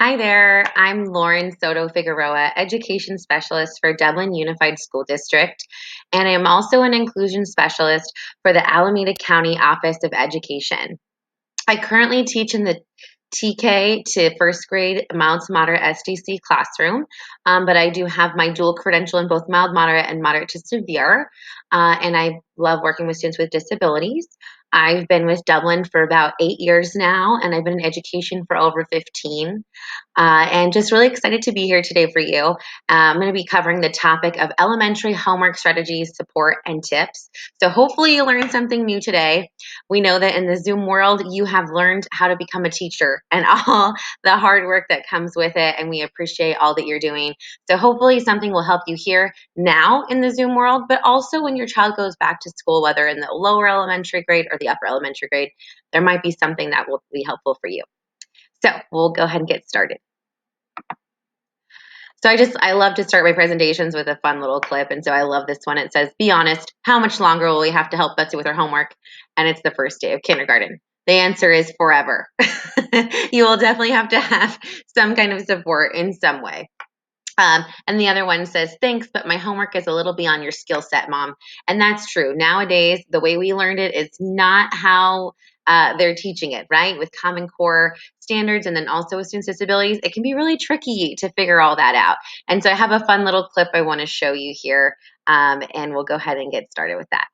Hi there, I'm Lauren Soto-Figueroa, Education Specialist for Dublin Unified School District, and I am also an Inclusion Specialist for the Alameda County Office of Education. I currently teach in the TK to first grade mild to moderate SDC classroom, but I do have my dual credential in both mild, moderate, and moderate to severe, and I love working with students with disabilities. I've been with Dublin for about 8 years now, and I've been in education for over 15 and just really excited to be here today for you. I'm going to be covering the topic of elementary homework strategies, support, and tips. So hopefully you learned something new today. We know that in the Zoom world, you have learned how to become a teacher and all the hard work that comes with it, and we appreciate all that you're doing. So hopefully something will help you here now in the Zoom world, but also when your child goes back to school, whether in the lower elementary grade or the upper elementary grade, there might be something that will be helpful for you. So we'll go ahead and get started. I love to start my presentations with a fun little clip. And so I love this one. It says, "Be honest, how much longer will we have to help Betsy with her homework?" And it's the first day of kindergarten. The answer is forever. You will definitely have to have some kind of support in some way. And the other one says, "Thanks, but my homework is a little beyond your skill set, Mom." And that's true. Nowadays, the way we learned it is not how they're teaching it, right? With Common Core standards and then also with students with disabilities, it can be really tricky to figure all that out. And so I have a fun little clip I want to show you here, and we'll go ahead and get started with that.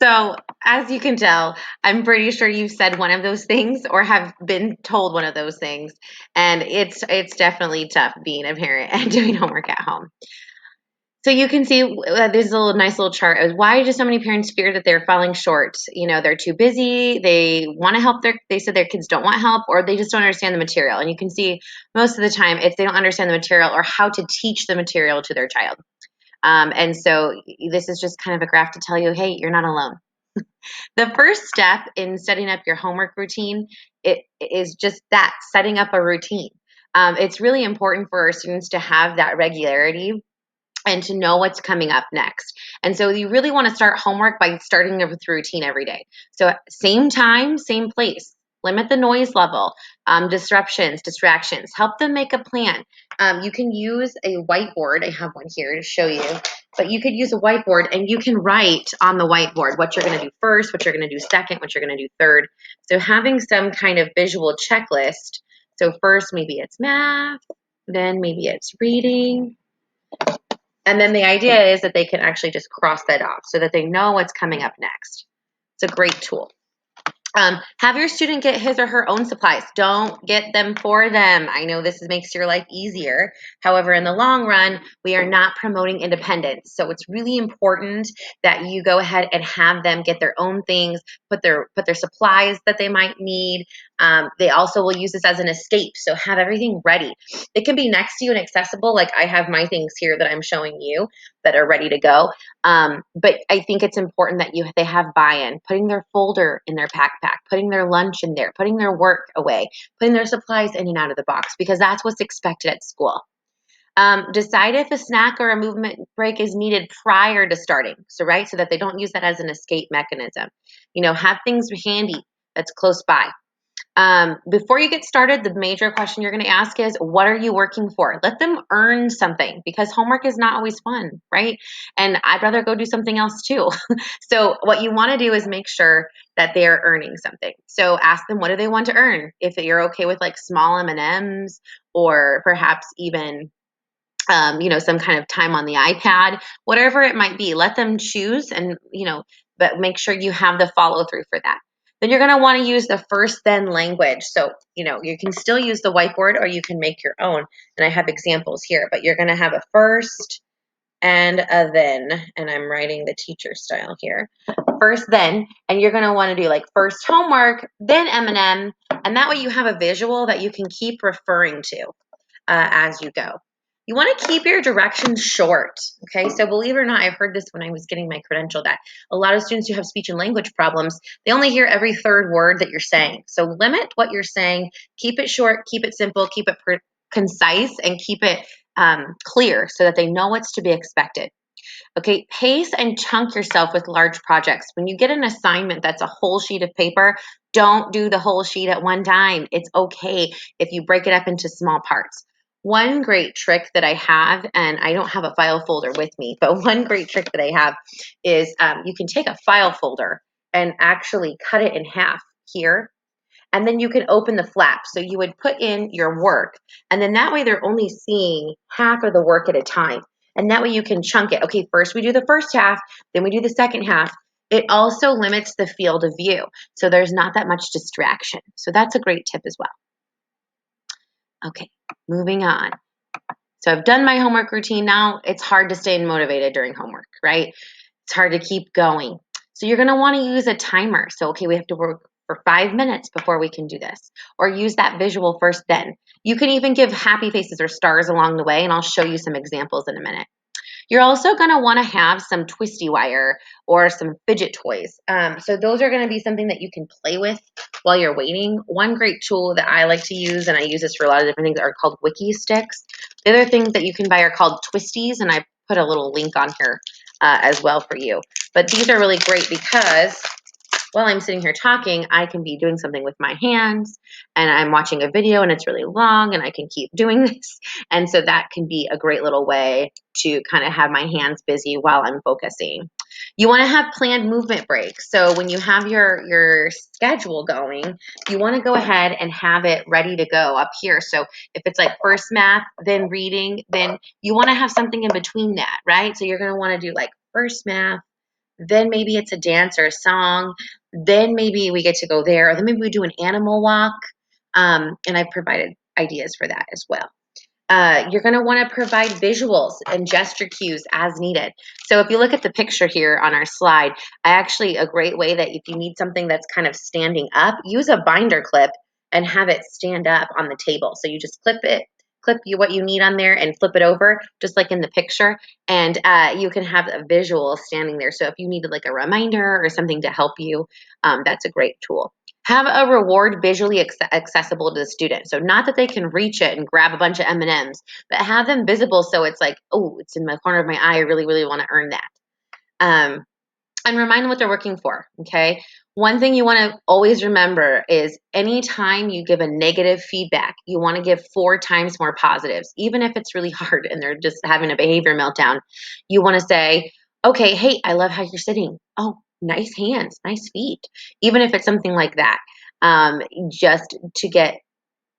So, as you can tell, I'm pretty sure you've said one of those things or have been told one of those things, and it's definitely tough being a parent and doing homework at home. So you can see there's a nice little chart of why do so many parents fear that they're falling short. You know, they're too busy, they want to help they said their kids don't want help, or they just don't understand the material. And you can see most of the time it's they don't understand the material or how to teach the material to their child. And so this is just kind of a graph to tell you, hey, you're not alone. The first step in setting up your homework routine it is just that, setting up a routine. It's really important for our students to have that regularity and to know what's coming up next. And so you really want to start homework by starting with routine every day. So same time, same place. Limit the noise level, disruptions, distractions. Help them make a plan. You can use a whiteboard. I have one here to show you. But you could use a whiteboard and you can write on the whiteboard what you're going to do first, what you're going to do second, what you're going to do third. So having some kind of visual checklist. So first, maybe it's math, then maybe it's reading, And then the idea is that they can actually just cross that off so that they know what's coming up next. It's a great tool. Have your student get his or her own supplies. Don't get them for them. I know this makes your life easier. However, in the long run, we are not promoting independence. So it's really important that you go ahead and have them get their own things, put their supplies that they might need. They also will use this as an escape. So have everything ready. It can be next to you and accessible. Like I have my things here that I'm showing you that are ready to go. But I think it's important that they have buy-in, putting their folder in their backpack, putting their lunch in there, putting their work away, putting their supplies in and out of the box, because that's what's expected at school. Decide if a snack or a movement break is needed prior to starting. So, right, so that they don't use that as an escape mechanism. Have things handy that's close by. Before you get started, the major question you're going to ask is, what are you working for? Let them earn something, because homework is not always fun, right? And I'd rather go do something else too. So what you want to do is make sure that they're earning something. So ask them, what do they want to earn? If you're okay with like small M&Ms, or perhaps even some kind of time on the iPad, whatever it might be, let them choose, and, but make sure you have the follow through for that. Then you're going to want to use the first then language. So, you can still use the whiteboard, or you can make your own. And I have examples here, but you're going to have a first and a then, and I'm writing the teacher style here. First then, and you're going to want to do like first homework, then M&M, and that way you have a visual that you can keep referring to as you go. You want to keep your directions short, okay? So believe it or not, I've heard this when I was getting my credential, that a lot of students who have speech and language problems, they only hear every third word that you're saying. So limit what you're saying, keep it short, keep it simple, keep it concise, and keep it clear so that they know what's to be expected. Okay, pace and chunk yourself with large projects. When you get an assignment that's a whole sheet of paper, don't do the whole sheet at one time. It's okay if you break it up into small parts. One great trick that I have, and I don't have a file folder with me, but one great trick that I have is you can take a file folder and actually cut it in half here, and then you can open the flap. So you would put in your work, and then that way they're only seeing half of the work at a time. And that way you can chunk it. Okay, first we do the first half, then we do the second half. It also limits the field of view, so there's not that much distraction. So that's a great tip as well. Okay, moving on. So I've done my homework routine. Now it's hard to stay motivated during homework, right? It's hard to keep going. So you're going to want to use a timer. So, okay, we have to work for 5 minutes before we can do this, or use that visual first then. You can even give happy faces or stars along the way, and I'll show you some examples in a minute. You're also going to want to have some twisty wire or some fidget toys. So those are going to be something that you can play with while you're waiting. One great tool that I like to use, and I use this for a lot of different things, are called wiki sticks. The other things that you can buy are called twisties, and I put a little link on here as well for you. But these are really great because while I'm sitting here talking, I can be doing something with my hands, and I'm watching a video and it's really long, and I can keep doing this. And so that can be a great little way to kind of have my hands busy while I'm focusing. You want to have planned movement breaks. So when you have your schedule going, you want to go ahead and have it ready to go up here. So if it's like first math, then reading, then you want to have something in between that, right? So you're going to want to do like first math, then maybe it's a dance or a song, then maybe we get to go there, or then maybe we do an animal walk. And I've provided ideas for that as well. You're going to want to provide visuals and gesture cues as needed. So if you look at the picture here on our slide, a great way that if you need something that's kind of standing up, use a binder clip and have it stand up on the table. So you just clip what you need on there and flip it over, just like in the picture, and you can have a visual standing there. So if you needed like a reminder or something to help you, that's a great tool. Have a reward visually accessible to the student. So not that they can reach it and grab a bunch of M&Ms, but have them visible so it's like, oh, it's in the corner of my eye. I really, really want to earn that. And remind them what they're working for, okay? One thing you want to always remember is anytime you give a negative feedback, you want to give 4 times more positives. Even if it's really hard and they're just having a behavior meltdown, you want to say, okay, hey, I love how you're sitting. Oh, nice hands, nice feet. Even if it's something like that, just to get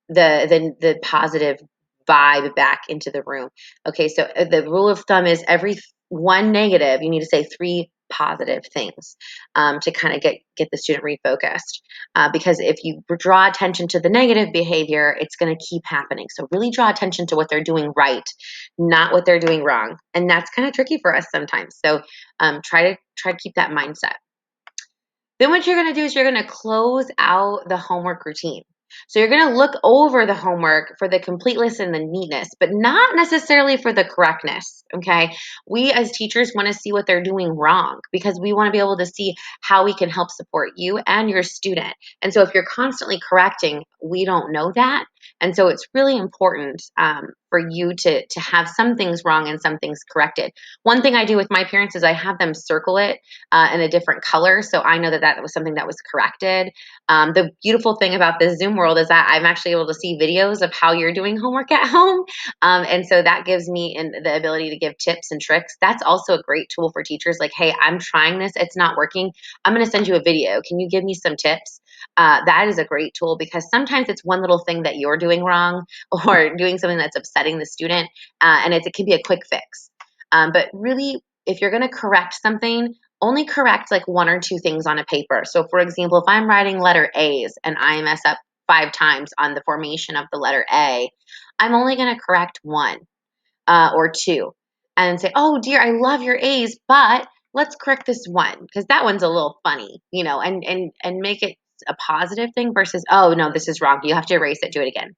the positive vibe back into the room. Okay, so the rule of thumb is every one negative, you need to say three positive things to kind of get the student refocused. Because if you draw attention to the negative behavior, it's going to keep happening. So really draw attention to what they're doing right, not what they're doing wrong, and that's kind of tricky for us sometimes. So try to keep that mindset. Then what you're going to do is you're going to close out the homework routine. So you're going to look over the homework for the completeness and the neatness, but not necessarily for the correctness. Okay. We as teachers want to see what they're doing wrong because we want to be able to see how we can help support you and your student. And so if you're constantly correcting, we don't know that. And so it's really important for you to have some things wrong and some things corrected. One thing I do with my parents is I have them circle it in a different color. So I know that that was something that was corrected. The beautiful thing about this Zoom world is that I'm actually able to see videos of how you're doing homework at home. And so that gives me the ability to give tips and tricks. That's also a great tool for teachers. Like, hey, I'm trying this. It's not working. I'm going to send you a video. Can you give me some tips? That is a great tool because sometimes it's one little thing that you're doing wrong or doing something that's upsetting the student. And it can be a quick fix. But really, if you're going to correct something, only correct like one or two things on a paper. So for example, if I'm writing letter A's and I mess up 5 times on the formation of the letter A, I'm only going to correct one or two and say, oh dear, I love your A's, but let's correct this one because that one's a little funny, and make it a positive thing versus, oh no, this is wrong. You have to erase it, do it again.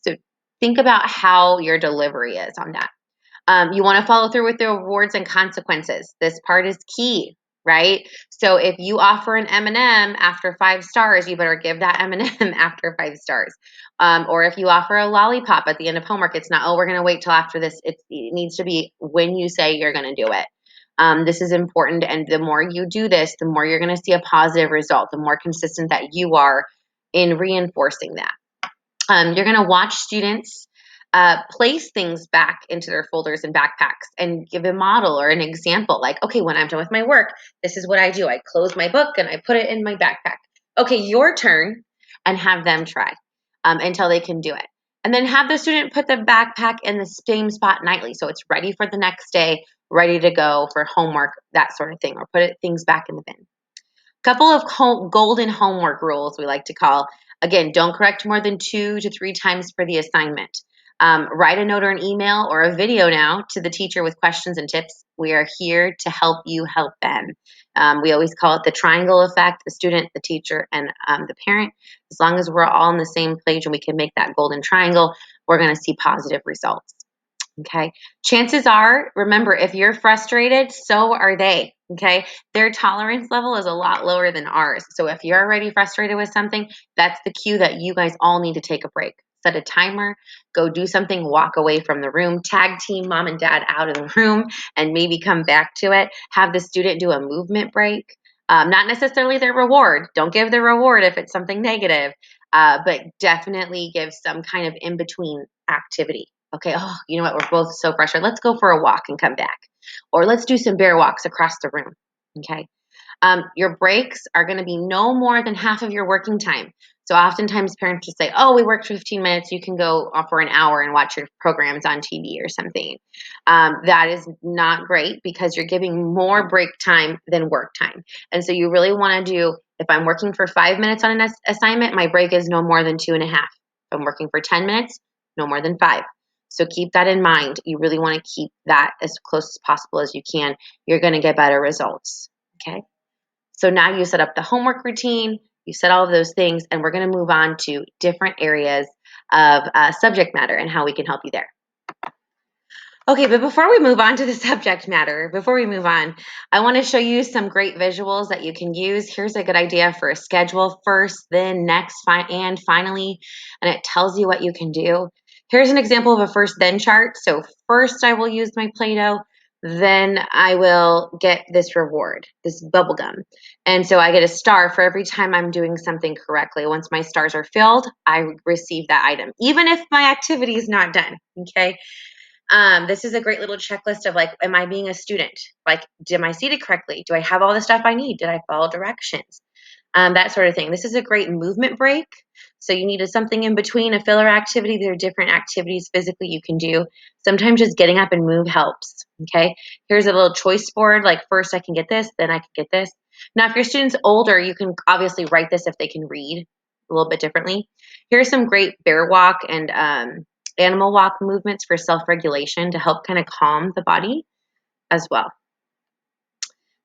So think about how your delivery is on that. You want to follow through with the rewards and consequences. This part is key, right? So if you offer an M&M after 5 stars, you better give that M&M after 5 stars. Or if you offer a lollipop at the end of homework, it's not, oh, we're going to wait till after this. It needs to be when you say you're going to do it. This is important. And the more you do this, the more you're going to see a positive result, the more consistent that you are in reinforcing that. You're going to watch students place things back into their folders and backpacks and give a model or an example like, okay, when I'm done with my work, this is what I do. I close my book and I put it in my backpack. Okay, your turn, and have them try until they can do it. And then have the student put the backpack in the same spot nightly. So it's ready for the next day, ready to go for homework, that sort of thing, or put things back in the bin. Couple of golden homework rules we like to call. Again, don't correct more than 2 to 3 times for the assignment. Write a note or an email or a video now to the teacher with questions and tips. We are here to help you help them. We always call it the triangle effect, the student, the teacher, and the parent. As long as we're all on the same page and we can make that golden triangle, we're going to see positive results. Okay. Chances are, remember, if you're frustrated, so are they. Okay. Their tolerance level is a lot lower than ours. So if you're already frustrated with something, that's the cue that you guys all need to take a break. Set a timer, go do something, walk away from the room, tag team mom and dad out of the room, and maybe come back to it. Have the student do a movement break. Not necessarily their reward. Don't give the reward if it's something negative, but definitely give some kind of in between activity. Okay, oh, you know what? We're both so frustrated. Let's go for a walk and come back. Or let's do some bear walks across the room. Okay. Your breaks are going to be no more than half of your working time. So oftentimes parents just say, oh, we worked 15 minutes. You can go for an hour and watch your programs on TV or something. That is not great because you're giving more break time than work time. And so you really want to do, if I'm working for 5 minutes on an assignment, my break is no more than 2.5. If I'm working for 10 minutes, no more than 5. So keep that in mind. You really want to keep that as close as possible as you can. You're going to get better results. Okay. So now you set up the homework routine, you set all of those things, and we're going to move on to different areas of subject matter and how we can help you there. Okay, but before we move on to the subject matter, before we move on, I want to show you some great visuals that you can use. Here's a good idea for a schedule: first, then, next, and finally, and it tells you what you can do. Here's an example of a first then chart. So first I will use my Play-Doh, then I will get this reward, this bubble gum. And so I get a star for every time I'm doing something correctly. Once my stars are filled, I receive that item, even if my activity is not done, okay? This is a great little checklist of like, am I being a student? Like, am I seated correctly? Do I have all the stuff I need? Did I follow directions? that sort of thing. This is a great movement break. So you needed something in between a filler activity. There are different activities physically you can do. Sometimes just getting up and move helps. Okay. Here's a little choice board. Like first I can get this, then I can get this. Now, if your student's older, you can obviously write this if they can read a little bit differently. Here's some great bear walk and animal walk movements for self-regulation to help kind of calm the body as well.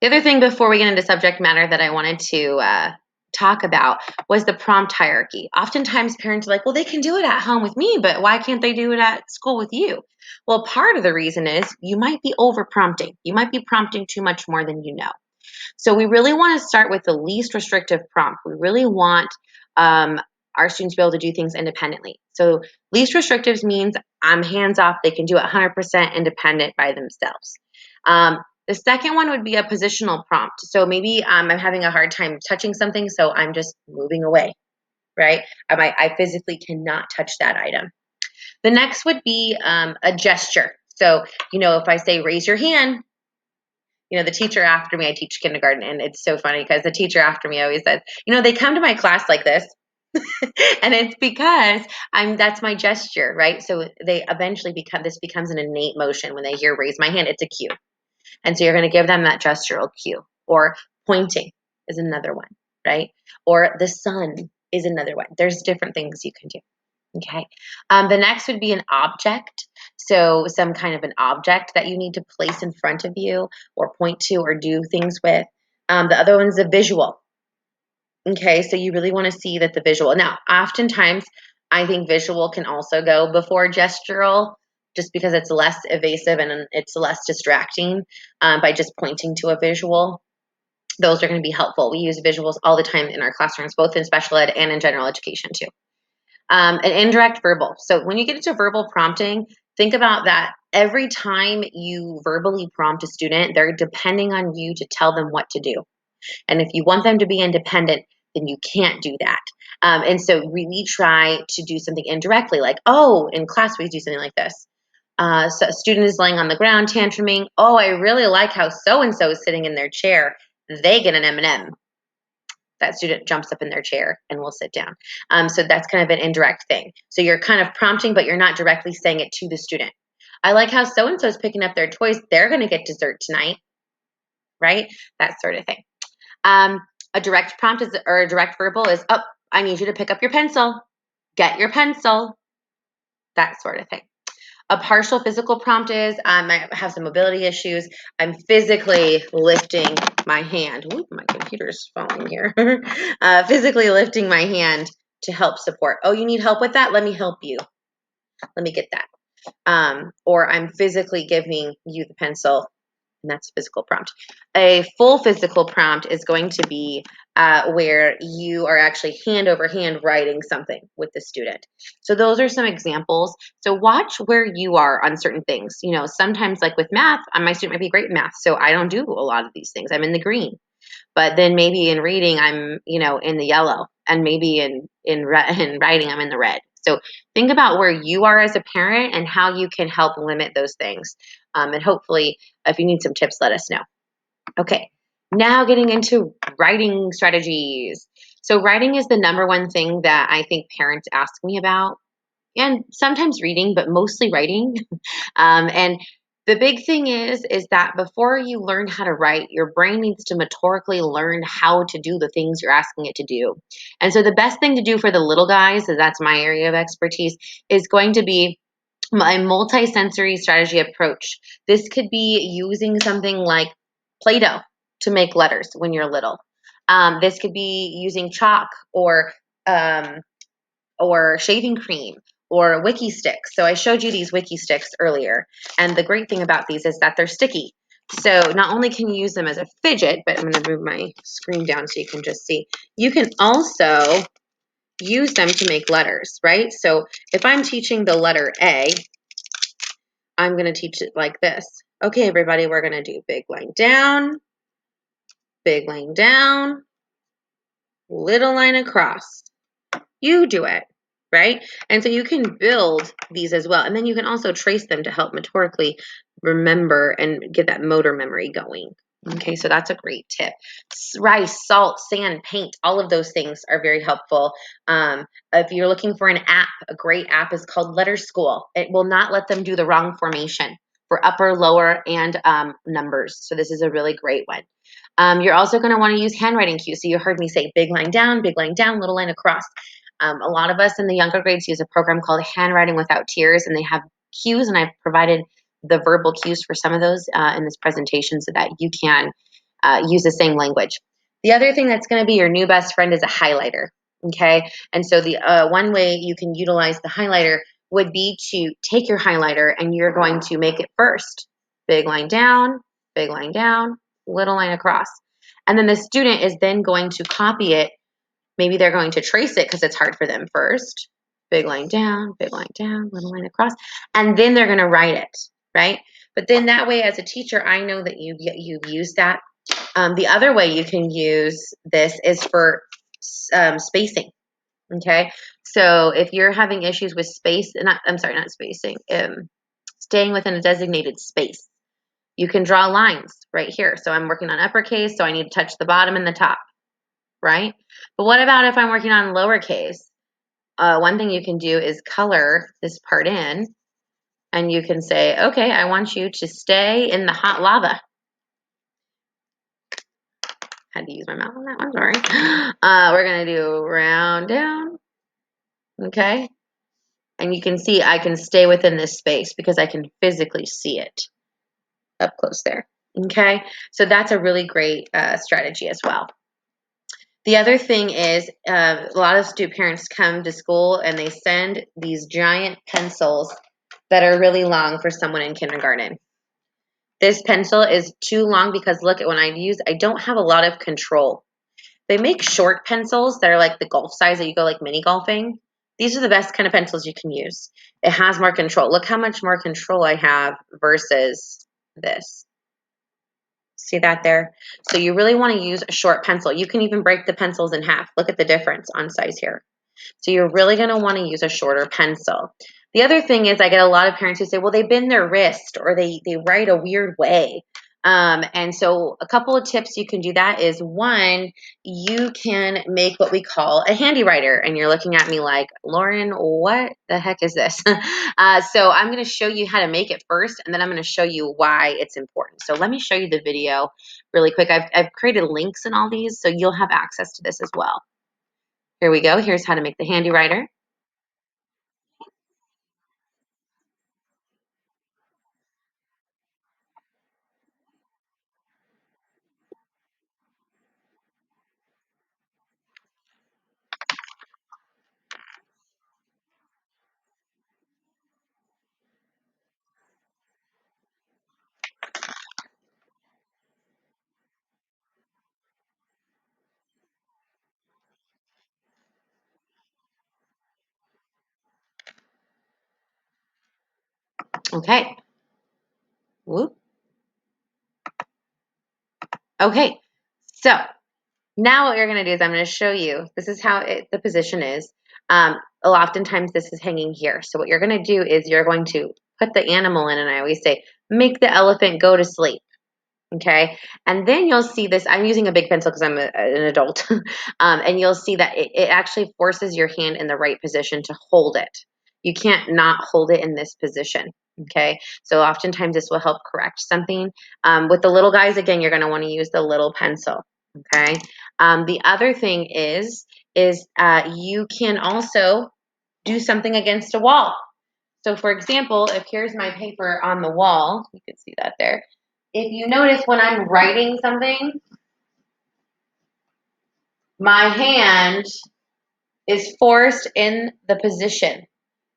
The other thing before we get into subject matter that I wanted to talk about was the prompt hierarchy. Oftentimes parents are like, well, they can do it at home with me, but why can't they do it at school with you? Well, part of the reason is you might be over prompting. You might be prompting too much more than you know. So we really want to start with the least restrictive prompt. We really want our students to be able to do things independently. So least restrictive means I'm hands off. They can do it 100% independent by themselves. The second one would be a positional prompt. So maybe I'm having a hard time touching something, so I'm just moving away, right? I physically cannot touch that item. The next would be a gesture. So, if I say raise your hand, the teacher after me, I teach kindergarten, and it's so funny because the teacher after me always says, they come to my class like this. And it's because that's my gesture, right? So they eventually this becomes an innate motion. When they hear raise my hand, it's a cue. And so you're going to give them that gestural cue. Or pointing is another one, right? Or the sun is another one. There's different things you can do. Okay. The next would be an object. So some kind of an object that you need to place in front of you or point to or do things with. The other one is a visual. Okay. So you really want to see that the visual. Now, oftentimes, I think visual can also go before gestural just because it's less evasive and it's less distracting by just pointing to a visual. Those are going to be helpful. We use visuals all the time in our classrooms, both in special ed and in general education too. An indirect verbal. So when you get into verbal prompting, think about that. Every time you verbally prompt a student, they're depending on you to tell them what to do. And if you want them to be independent, then you can't do that. And so really try to do something indirectly, like, in class we do something like this. So a student is laying on the ground tantruming. Oh, I really like how so-and-so is sitting in their chair. They get an M&M. That student jumps up in their chair and will sit down. So that's kind of an indirect thing. So you're kind of prompting, but you're not directly saying it to the student. I like how so-and-so is picking up their toys. They're going to get dessert tonight, right? That sort of thing. A direct prompt or a direct verbal is, I need you to pick up your pencil. Get your pencil. That sort of thing. A partial physical prompt is, I have some mobility issues. I'm physically lifting my hand. Ooh, my computer's falling here. Physically lifting my hand to help support. Oh, you need help with that? Let me help you. Let me get that. Or I'm physically giving you the pencil. And that's physical prompt. A full physical prompt is going to be where you are actually hand over hand writing something with the student. So those are some examples. So watch where you are on certain things. Sometimes like with math, my student might be great in math, so I don't do a lot of these things. I'm in the green. But then maybe in reading, I'm, in the yellow. And maybe in writing, I'm in the red. So think about where you are as a parent and how you can help limit those things. And hopefully, if you need some tips, let us know. Okay, now getting into writing strategies. So writing is the number one thing that I think parents ask me about. And sometimes reading, but mostly writing. And the big thing is that before you learn how to write, your brain needs to motorically learn how to do the things you're asking it to do. And so the best thing to do for the little guys, so that's my area of expertise, is going to be my multi-sensory strategy approach. This could be using something like Play-Doh to make letters when you're little. This could be using chalk or shaving cream or wiki sticks. So I showed you these wiki sticks earlier. And the great thing about these is that they're sticky. So not only can you use them as a fidget, but I'm going to move my screen down so you can just see. You can also use them to make letters, right? So if I'm teaching the letter A, I'm going to teach it like this. Okay, everybody, we're going to do big line down, little line across. You do it, right? And so you can build these as well. And then you can also trace them to help motorically remember and get that motor memory going. Okay, so that's a great tip. Rice, salt, sand, paint, all of those things are very helpful. If you're looking for an app, a great app is called Letter School. It will not let them do the wrong formation for upper, lower, and numbers. So this is a really great one. You're also going to want to use handwriting cues. So you heard me say big line down, little line across. A lot of us in the younger grades use a program called Handwriting Without Tears, and they have cues, and I've provided the verbal cues for some of those in this presentation so that you can use the same language. The other thing that's going to be your new best friend is a highlighter. Okay, and so the one way you can utilize the highlighter would be to take your highlighter and you're going to make it first. Big line down, little line across. And then the student is then going to copy it. Maybe they're going to trace it because it's hard for them first. Big line down, little line across. And then they're going to write it, right? But then that way, as a teacher, I know that you've used that. The other way you can use this is for spacing. Okay, so if you're having issues with space, not spacing, staying within a designated space, you can draw lines right here. So I'm working on uppercase, so I need to touch the bottom and the top, right? But what about if I'm working on lowercase? One thing you can do is color this part in, and you can say, okay, I want you to stay in the hot lava. Had to use my mouth on that one, sorry. We're going to do round down, okay? And you can see I can stay within this space because I can physically see it up close there, okay? So that's a really great strategy as well. The other thing is a lot of student parents come to school and they send these giant pencils that are really long for someone in kindergarten. This pencil is too long because look at when I don't have a lot of control. They make short pencils that are like the golf size that you go like mini golfing. These are the best kind of pencils you can use. It has more control. Look how much more control I have versus this. See that there? So you really want to use a short pencil. You can even break the pencils in half. Look at the difference on size here. So you're really going to want to use a shorter pencil. The other thing is I get a lot of parents who say, well, they bend their wrist or they write a weird way. And so a couple of tips you can do that is one, you can make what we call a handy writer. And you're looking at me like, Lauren, what the heck is this? So I'm going to show you how to make it first, and then I'm going to show you why it's important. So let me show you the video really quick. I've created links in all these, so you'll have access to this as well. Here we go. Here's how to make the handy writer. Okay. Whoop. Okay. So now what you're going to do is I'm going to show you, this is how the position is. Oftentimes this is hanging here. So what you're going to do is you're going to put the animal in, and I always say, make the elephant go to sleep. Okay. And then you'll see this. I'm using a big pencil because I'm an adult. And you'll see that it actually forces your hand in the right position to hold it. You can't not hold it in this position. Okay. So oftentimes this will help correct something. With the little guys, again, you're going to want to use the little pencil. Okay. The other thing is you can also do something against a wall. So for example, if here's my paper on the wall, you can see that there. If you notice when I'm writing something, my hand is forced in the position.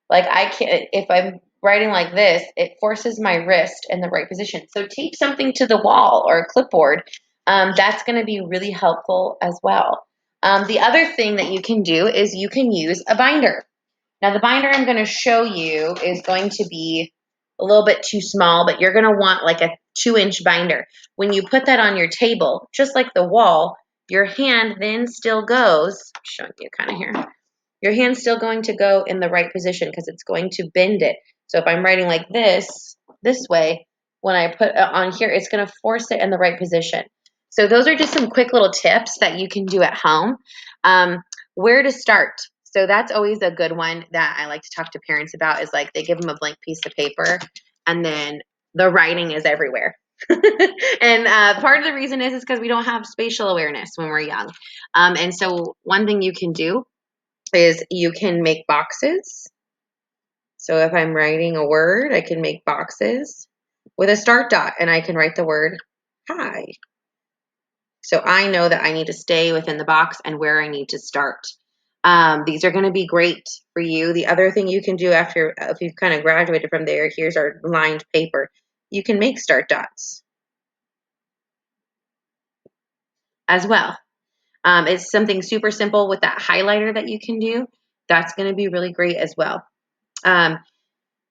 Like I can't, if I'm writing like this, it forces my wrist in the right position. So tape something to the wall or a clipboard. That's going to be really helpful as well. The other thing that you can do is you can use a binder. Now the binder I'm going to show you is going to be a little bit too small, but you're going to want like a 2-inch binder. When you put that on your table, just like the wall, your hand then still goes, I'm showing you kind of here, your hand's still going to go in the right position because it's going to bend it. So if I'm writing like this way, when I put it on here, it's going to force it in the right position. So those are just some quick little tips that you can do at home. Where to start? So that's always a good one that I like to talk to parents about, is like they give them a blank piece of paper and then the writing is everywhere. And part of the reason is because we don't have spatial awareness when we're young. And so one thing you can do is you can make boxes. So if I'm writing a word, I can make boxes with a start dot and I can write the word hi. So I know that I need to stay within the box and where I need to start. These are going to be great for you. The other thing you can do after, if you've kind of graduated from there, here's our lined paper. You can make start dots as well. It's something super simple with that highlighter that you can do. That's going to be really great as well.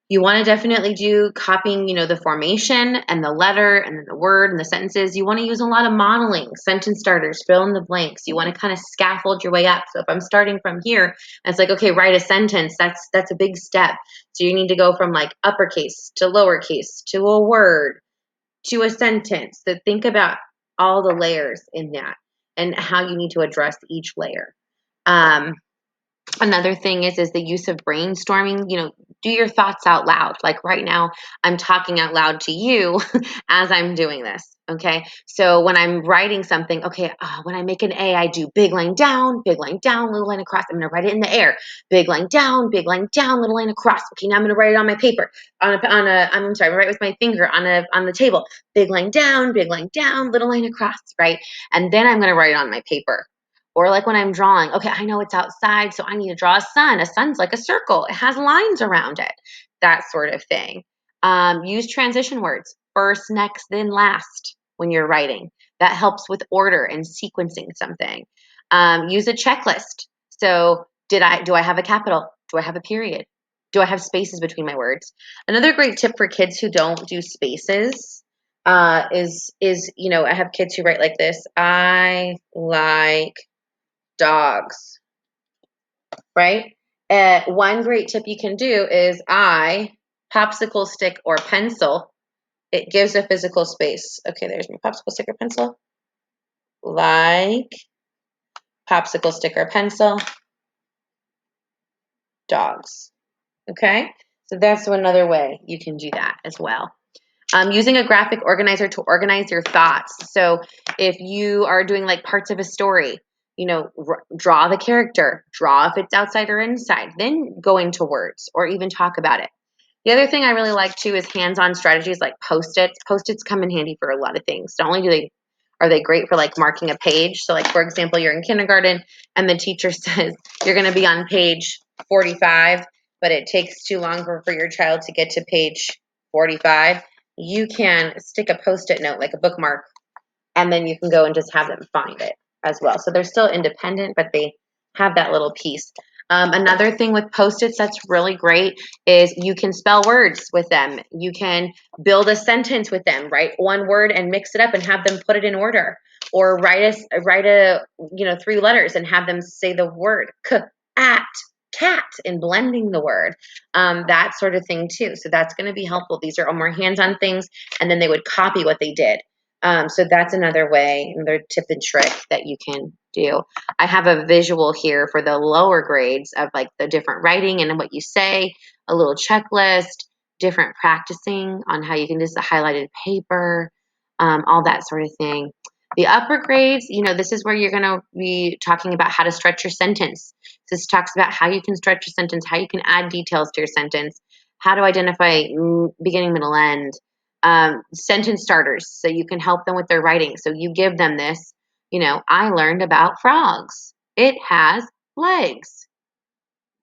You want to definitely do copying, the formation and the letter and then the word and the sentences. You want to use a lot of modeling, sentence starters, fill in the blanks. You want to kind of scaffold your way up. So if I'm starting from here, and it's like, okay, write a sentence. That's a big step. So you need to go from like uppercase to lowercase to a word to a sentence. So think about all the layers in that and how you need to address each layer. Another thing is the use of brainstorming. Do your thoughts out loud. Like right now, I'm talking out loud to you as I'm doing this. Okay. So when I'm writing something, okay, when I make an A, I do big line down, little line across. I'm going to write it in the air. Big line down, little line across. Okay. Now I'm going to write it on my paper. I'm sorry, I'm write with my finger on the table. Big line down, little line across. Right. And then I'm going to write it on my paper. Or like when I'm drawing, okay, I know it's outside, so I need to draw a sun. A sun's like a circle. It has lines around it, that sort of thing. Use transition words, first, next, then last when you're writing. That helps with order and sequencing something. Use a checklist. So do I have a capital? Do I have a period? Do I have spaces between my words? Another great tip for kids who don't do spaces is I have kids who write like this. I like dogs, right? One great tip you can do is popsicle stick or pencil. It gives a physical space. Okay, there's my popsicle stick or pencil. Like popsicle stick or pencil, dogs. Okay, so that's another way you can do that as well. Using a graphic organizer to organize your thoughts. So if you are doing like parts of a story, draw the character, draw if it's outside or inside, then go into words or even talk about it. The other thing I really like too is hands-on strategies like Post-its. Post-its come in handy for a lot of things. Not only are they great for like marking a page. So like, for example, you're in kindergarten and the teacher says you're going to be on page 45, but it takes too long for your child to get to page 45. You can stick a Post-it note, like a bookmark, and then you can go and just have them find it as well. So they're still independent, but they have that little piece. Another thing with Post-its that's really great is you can spell words with them. You can build a sentence with them, write one word and mix it up and have them put it in order. Or write a 3 letters and have them say the word at cat and blending the word, that sort of thing too. So that's going to be helpful. These are all more hands-on things, and then they would copy what they did. So that's another way, another tip and trick that you can do. I have a visual here for the lower grades of like the different writing and what you say, a little checklist, different practicing on how you can use the highlighted paper, all that sort of thing. The upper grades, this is where you're going to be talking about how to stretch your sentence. This talks about how you can stretch your sentence, how you can add details to your sentence, how to identify beginning, middle, end. Sentence starters, so you can help them with their writing. So you give them this, I learned about frogs. It has legs.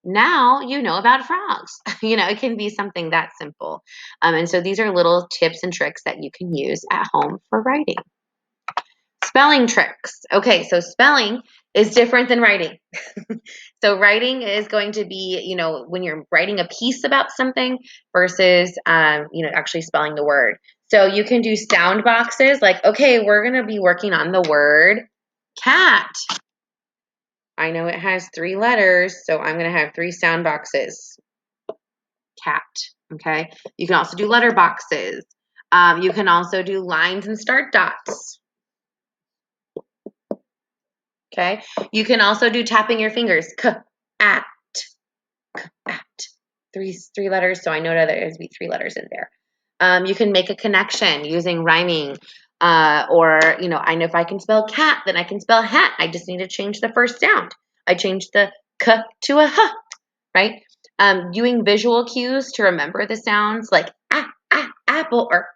Now you know about frogs. It can be something that simple. And so these are little tips and tricks that you can use at home for writing. Spelling tricks. Okay, so spelling is different than writing. So writing is going to be, when you're writing a piece about something versus, actually spelling the word. So you can do sound boxes like, okay, we're going to be working on the word cat. I know it has 3 letters, so I'm going to have 3 sound boxes. Cat. Okay. You can also do letter boxes. You can also do lines and start dots. Okay. You can also do tapping your fingers. At, at. Three letters, so I know that there's be 3 letters in there. You can make a connection using rhyming. Or, I know if I can spell cat, then I can spell hat. I just need to change the first sound. I changed the k to a h, right? Doing visual cues to remember the sounds like apple or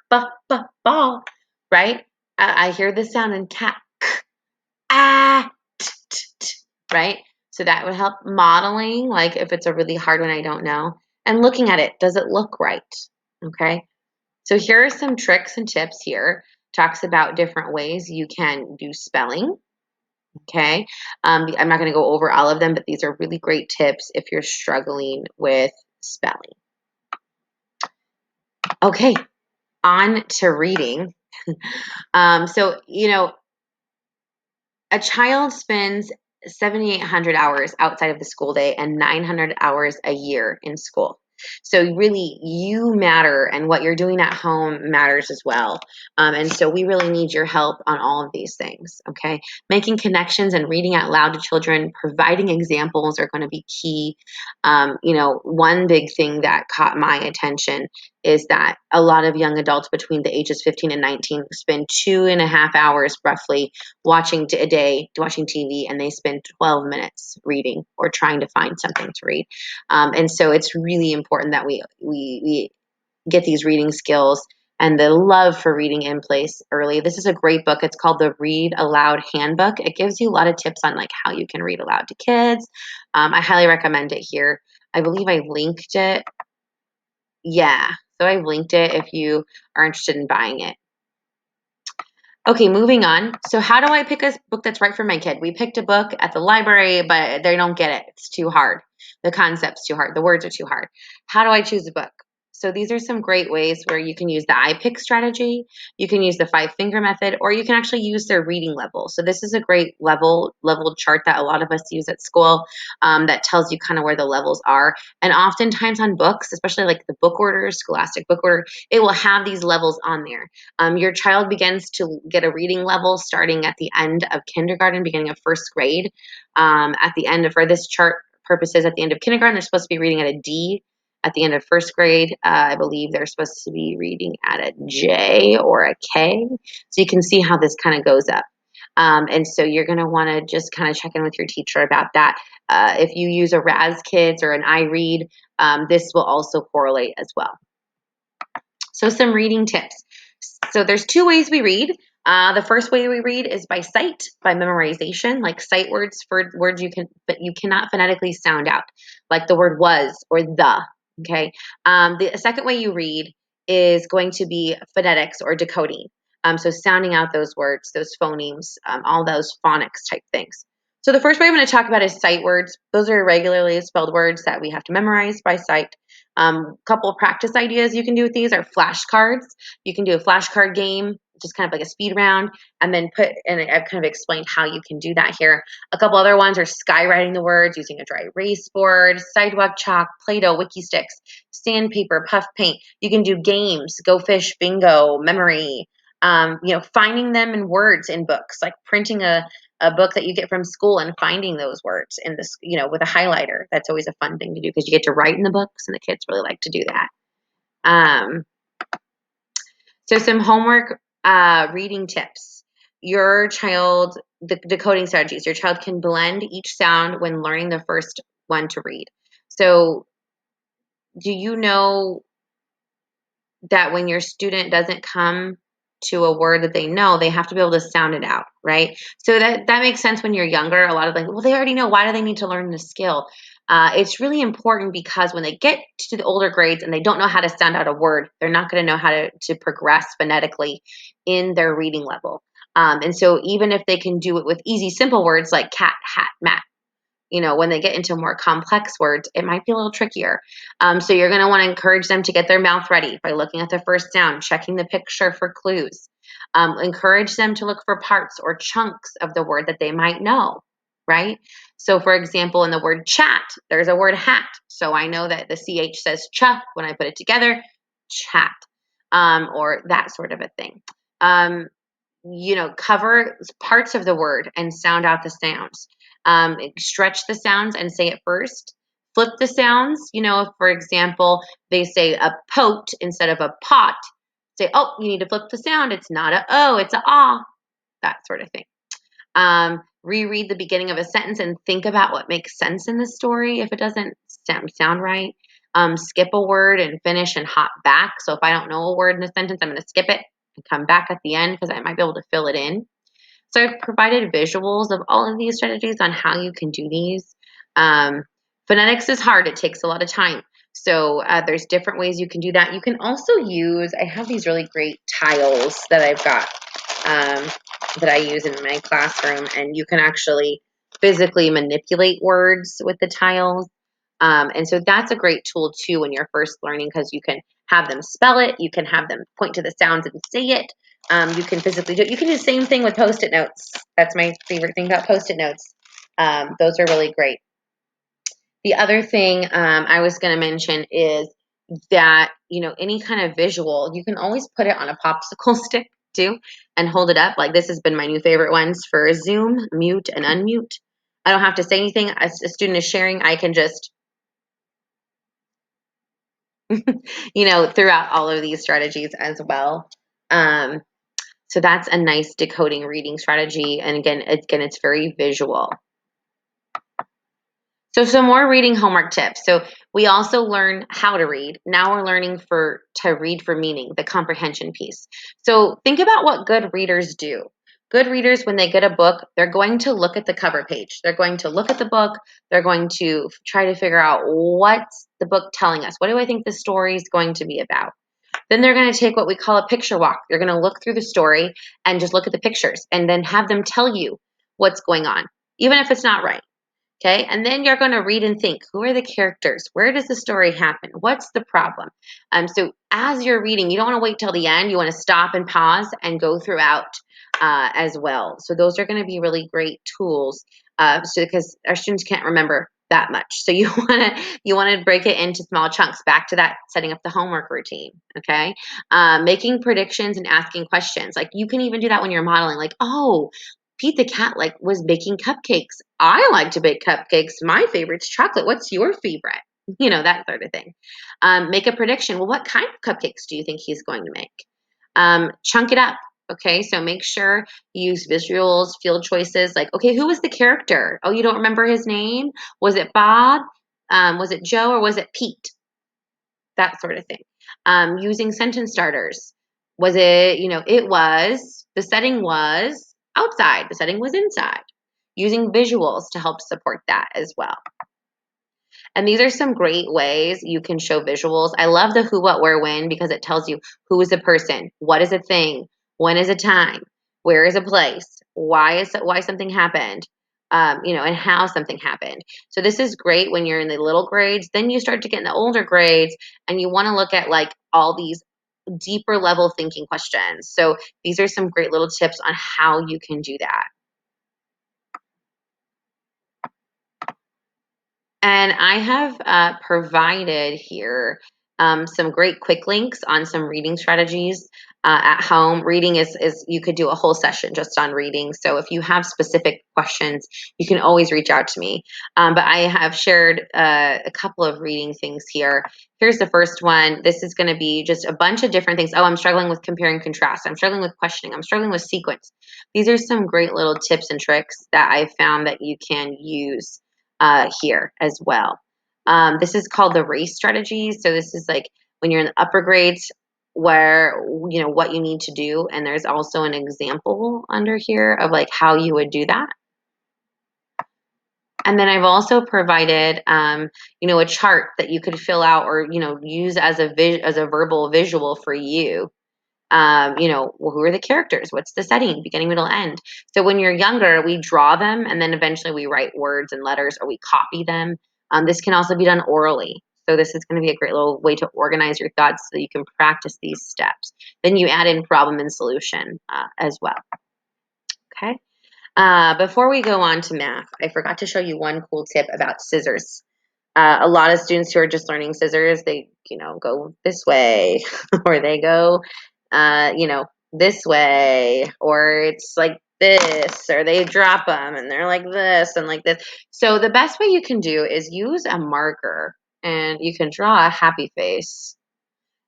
ball, right? I hear the sound in cat, ah, right? So that would help modeling, like if it's a really hard one I don't know, and looking at it, does it look right? Okay. So here are some tricks and tips here. Talks about different ways you can do spelling. Okay. I'm not going to go over all of them, but these are really great tips if you're struggling with spelling. Okay. On to reading. So, a child spends 7,800 hours outside of the school day and 900 hours a year in school. So really, you matter, and what you're doing at home matters as well. And so we really need your help on all of these things. Okay, making connections and reading out loud to children, providing examples are going to be key. One big thing that caught my attention is that a lot of young adults between the ages 15 and 19 spend 2.5 hours roughly watching TV, and they spend 12 minutes reading or trying to find something to read. And so it's really important that we get these reading skills and the love for reading in place early. This is a great book. It's called the Read Aloud Handbook. It gives you a lot of tips on like how you can read aloud to kids. I highly recommend it here. I believe I linked it. Yeah, so I've linked it if you are interested in buying it. Okay, moving on. So how do I pick a book that's right for my kid? We picked a book at the library, but they don't get it. It's too hard. The concept's too hard. The words are too hard. How do I choose a book? So these are some great ways where you can use the I pick strategy. You can use the 5 finger method, or you can actually use their reading level. So this is a great level chart that a lot of us use at school, that tells you kind of where the levels are. And oftentimes on books, especially like the book order, Scholastic book order, it will have these levels on there. Your child begins to get a reading level starting at the end of kindergarten, beginning of first grade. At the end of, for this chart purposes, at the end of kindergarten, they're supposed to be reading at a D. At the end of first grade, I believe they're supposed to be reading at a J or a K. So you can see how this kind of goes up. And so you're going to want to just kind of check in with your teacher about that. If you use a Raz Kids or an iRead, this will also correlate as well. So some reading tips. So there's 2 ways we read. The first way we read is by sight, by memorization, like sight words for words but you cannot phonetically sound out, like the word was or the. Okay. The second way you read is going to be phonetics or decoding. So sounding out those words, those phonemes, all those phonics type things. So the first way I'm going to talk about is sight words. Those are irregularly spelled words that we have to memorize by sight. Couple of practice ideas you can do with these are flashcards. You can do a flashcard game, just kind of like a speed round, and then and I've kind of explained how you can do that here. A couple other ones are skywriting the words using a dry erase board, sidewalk chalk, Play-Doh, wiki sticks, sandpaper, puff paint. You can do games, Go Fish, bingo, memory. Finding them in words in books, like printing a book that you get from school and finding those words in this, with a highlighter. That's always a fun thing to do because you get to write in the books, and the kids really like to do that. So some homework reading tips. The decoding strategies. Your child can blend each sound when learning the first one to read. So do you know that when your student doesn't come to a word that they know, they have to be able to sound it out, right? So that makes sense when you're younger. A lot of well, they already know. Why do they need to learn the skill? It's really important because when they get to the older grades and they don't know how to sound out a word, they're not going to know how to progress phonetically in their reading level. And so even if they can do it with easy, simple words like cat, hat, mat, when they get into more complex words, it might be a little trickier. So you're going to want to encourage them to get their mouth ready by looking at the first sound, checking the picture for clues. Encourage them to look for parts or chunks of the word that they might know, right? So for example, in the word chat, there's a word hat. So I know that the CH says ch when I put it together, chat. or that sort of a thing. Um, cover parts of the word and sound out the sounds. Stretch the sounds and say it first. Flip the sounds. If, for example, they say a pote instead of a pot, say, oh, you need to flip the sound. It's not a O, it's a ah, that sort of thing. Reread the beginning of a sentence and think about what makes sense in the story if it doesn't sound right. Skip a word and finish and hop back. So if I don't know a word in a sentence, I'm going to skip it and come back at the end because I might be able to fill it in. So I've provided visuals of all of these strategies on how you can do these. Phonetics is hard. It takes a lot of time. So there's different ways you can do that. You can also I have these really great tiles that I've got that I use in my classroom, and you can actually physically manipulate words with the tiles. And so that's a great tool too when you're first learning, because you can have them spell it, you can have them point to the sounds and say it. You can physically do it. You can do the same thing with Post-it notes. That's my favorite thing about Post-it notes. Those are really great. The other thing I was going to mention is that, any kind of visual, you can always put it on a popsicle stick too and hold it up. Like this has been my new favorite ones for Zoom, mute and unmute. I don't have to say anything. As a student is sharing, I can just, throughout all of these strategies as well. So that's a nice decoding reading strategy. And again, it's very visual. So some more reading homework tips. So we also learn how to read. Now we're learning to read for meaning, the comprehension piece. So think about what good readers do. Good readers, when they get a book, they're going to look at the cover page. They're going to look at the book. They're going to try to figure out, what's the book telling us? What do I think the story is going to be about? Then they're going to take what we call a picture walk. They're going to look through the story and just look at the pictures and then have them tell you what's going on, even if it's not right. Okay, and then you're going to read and think, who are the characters? Where does the story happen? What's the problem? So as you're reading, you don't want to wait till the end. You want to stop and pause and go throughout as well. So those are going to be really great tools, because our students can't remember that much. So you want to break it into small chunks. Back to that, setting up the homework routine. Okay, making predictions and asking questions. Like you can even do that when you're modeling. Like, oh, Pete the cat was baking cupcakes. I like to bake cupcakes. My favorite's chocolate. What's your favorite? That sort of thing. Make a prediction. Well, what kind of cupcakes do you think he's going to make? Chunk it up. Okay, so make sure you use visuals, field choices. Like, okay, who was the character? Oh, you don't remember his name? Was it Bob? Was it Joe, or was it Pete? That sort of thing. Using sentence starters. Was it, the setting was outside, the setting was inside. Using visuals to help support that as well. And these are some great ways you can show visuals. I love the who, what, where, when, because it tells you who is a person, what is a thing, when is a time, where is a place, why something happened, and how something happened. So this is great when you're in the little grades. Then you start to get in the older grades, and you want to look at all these deeper level thinking questions. So these are some great little tips on how you can do that. And I have provided here some great quick links on some reading strategies at home. Reading is you could do a whole session just on reading. So if you have specific questions, you can always reach out to me. But I have shared a couple of reading things here. Here's the first one. This is going to be just a bunch of different things. Oh, I'm struggling with compare and contrast. I'm struggling with questioning. I'm struggling with sequence. These are some great little tips and tricks that I found that you can use here as well. This is called the race strategy. So this is when you're in the upper grades, where what you need to do, and there's also an example under here of how you would do that. And then I've also provided a chart that you could fill out or use as a verbal visual for you. Who are the characters? What's the setting? Beginning, middle, end. So when you're younger, we draw them, and then eventually we write words and letters, or we copy them. This can also be done orally. So this is going to be a great little way to organize your thoughts so that you can practice these steps. Then you add in problem and solution as well. Okay. Before we go on to math, I forgot to show you one cool tip about scissors. A lot of students who are just learning scissors, they, go this way, or they go, this way, or it's like this, or they drop them and they're like this and like this. So the best way you can do is use a marker and you can draw a happy face.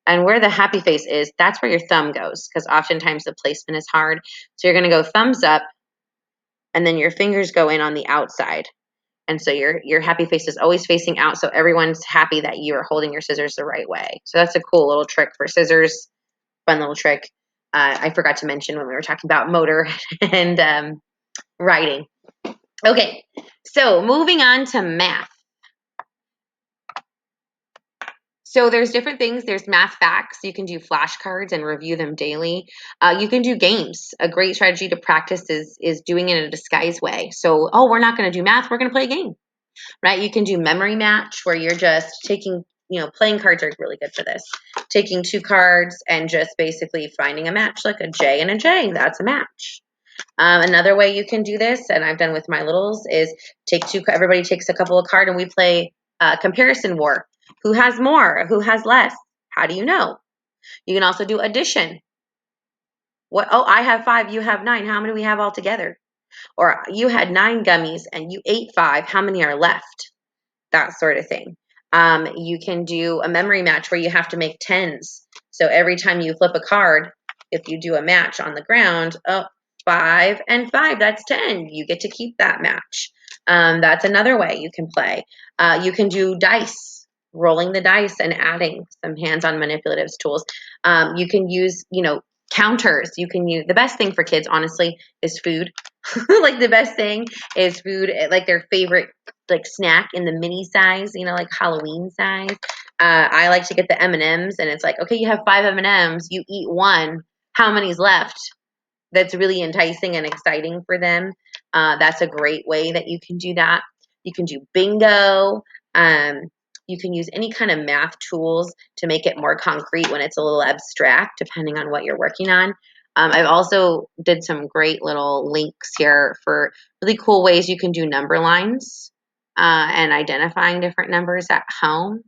And where the happy face is, that's where your thumb goes, because oftentimes the placement is hard. So you're going to go thumbs up, and then your fingers go in on the outside. And so your happy face is always facing out, so everyone's happy that you are holding your scissors the right way. So that's a cool little trick for scissors, fun little trick. I forgot to mention when we were talking about motor and writing. Okay, so moving on to math. So there's different things. There's math facts. You can do flashcards and review them daily. You can do games. A great strategy to practice is doing it in a disguised way. So, oh, we're not going to do math. We're going to play a game, right? You can do memory match where you're just taking, playing cards are really good for this. Taking two cards and just basically finding a match, like a J and a J. That's a match. Another way you can do this, and I've done with my littles, is everybody takes a couple of cards and we play comparison war. Who has more? Who has less? How do you know? You can also do addition. What? Oh, I have 5, you have 9. How many do we have all together? Or you had 9 gummies and you ate 5. How many are left? That sort of thing. You can do a memory match where you have to make tens. So every time you flip a card, if you do a match on the ground, 5 and 5, that's 10. You get to keep that match. That's another way you can play. You can do dice, rolling the dice and adding some hands-on manipulative tools. You can use, counters. You can use, the best thing for kids, honestly, is food. Like the best thing is food, like their favorite like snack in the mini size, like Halloween size. I like to get the M&Ms, and it's like, okay, you have 5 M&Ms, you eat 1. How many's left? That's really enticing and exciting for them. That's a great way that you can do that. You can do bingo. You can use any kind of math tools to make it more concrete when it's a little abstract, depending on what you're working on. I've also did some great little links here for really cool ways you can do number lines and identifying different numbers at home,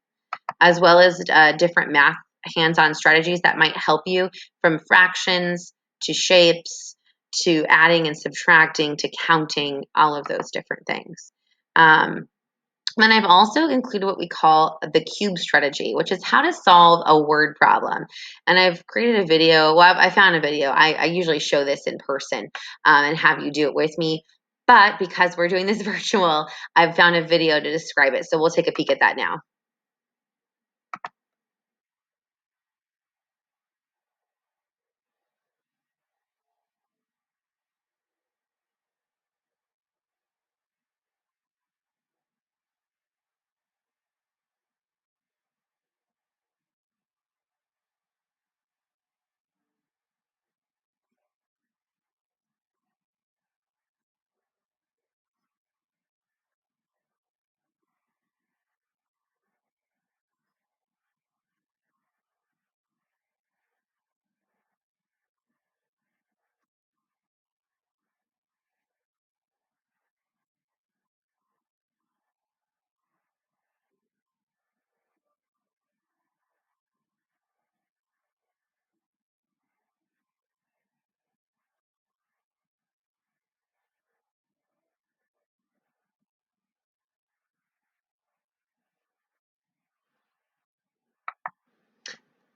as well as different math hands-on strategies that might help you, from fractions to shapes to adding and subtracting to counting, all of those different things. And I've also included what we call the cube strategy, which is how to solve a word problem. And I've created a video. Well, I found a video. I usually show this in person and have you do it with me. But because we're doing this virtual, I've found a video to describe it. So we'll take a peek at that now.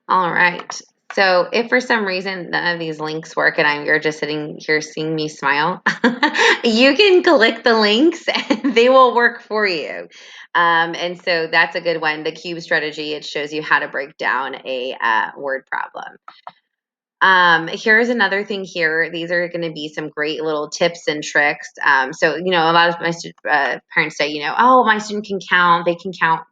All right. So if for some reason none of these links work and you're just sitting here seeing me smile, you can click the links and they will work for you. And so that's a good one. The cube strategy, it shows you how to break down a word problem. Here's another thing here. These are going to be some great little tips and tricks. So, a lot of my parents say, oh, my student can count. They can count,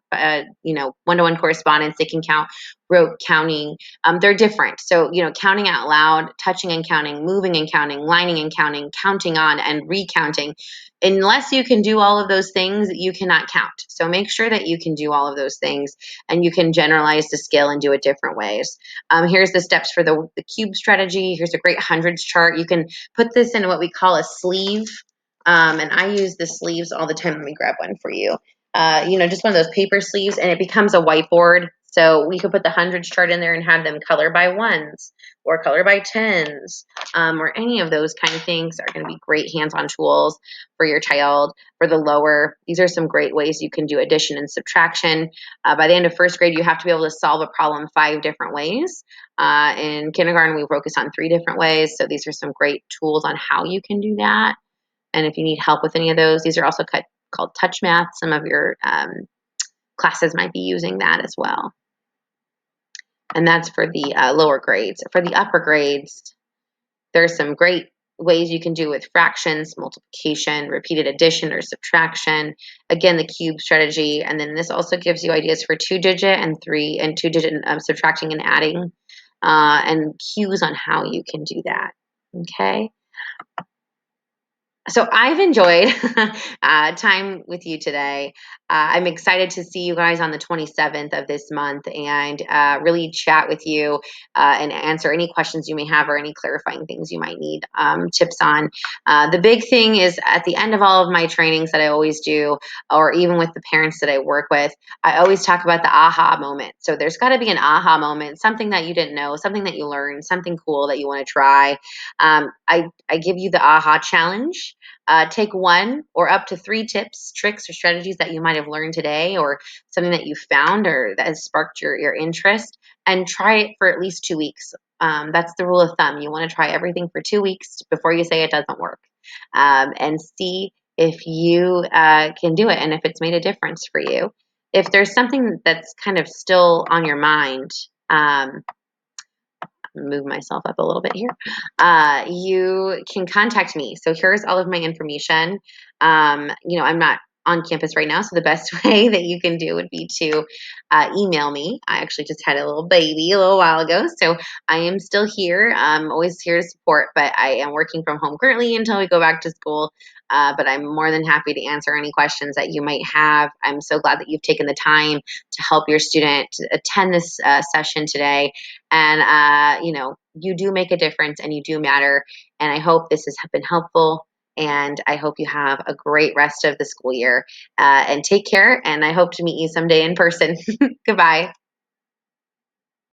one-to-one correspondence. They can count rote counting. They're different. So, counting out loud, touching and counting, moving and counting, lining and counting, counting on and recounting. Unless you can do all of those things, you cannot count. So make sure that you can do all of those things and you can generalize the skill and do it different ways. Here's the steps for the cube strategy. Here's a great hundreds chart. You can put this in what we call a sleeve. And I use the sleeves all the time. Let me grab one for you. just one of those paper sleeves, and it becomes a whiteboard. So we could put the hundreds chart in there and have them color by ones or color by tens, or any of those kind of things are going to be great hands-on tools for your child. For the lower, these are some great ways you can do addition and subtraction. By the end of first grade, you have to be able to solve a problem 5 different ways. In kindergarten, we focus on 3 different ways. So these are some great tools on how you can do that. And if you need help with any of those, these are also called touch math. Some of your classes might be using that as well. And that's for the lower grades. For the upper grades, there's some great ways you can do with fractions, multiplication, repeated addition or subtraction. Again, the cube strategy. And then this also gives you ideas for 2-digit and 2-digit subtracting and adding, and cues on how you can do that. Okay. So I've enjoyed time with you today. I'm excited to see you guys on the 27th of this month and really chat with you and answer any questions you may have or any clarifying things you might need tips on. The big thing is at the end of all of my trainings that I always do, or even with the parents that I work with, I always talk about the aha moment. So there's got to be an aha moment, something that you didn't know, something that you learned, something cool that you want to try. I give you the aha challenge. Take 1 or up to 3 tips, tricks, or strategies that you might have learned today, or something that you found or that has sparked your interest, and try it for at least 2 weeks. That's the rule of thumb. You want to try everything for 2 weeks before you say it doesn't work, and see if you can do it and if it's made a difference for you. If there's something that's kind of still on your mind, move myself up a little bit here, you can contact me. So here's all of my information. I'm not on campus right now, so the best way that you can do would be to email me. I actually just had a little baby a little while ago, so I am still here. I'm always here to support, but I am working from home currently until we go back to school. But I'm more than happy to answer any questions that you might have. I'm so glad that you've taken the time to help your student attend this session today. And, you do make a difference and you do matter. And I hope this has been helpful. And I hope you have a great rest of the school year. And take care. And I hope to meet you someday in person. Goodbye.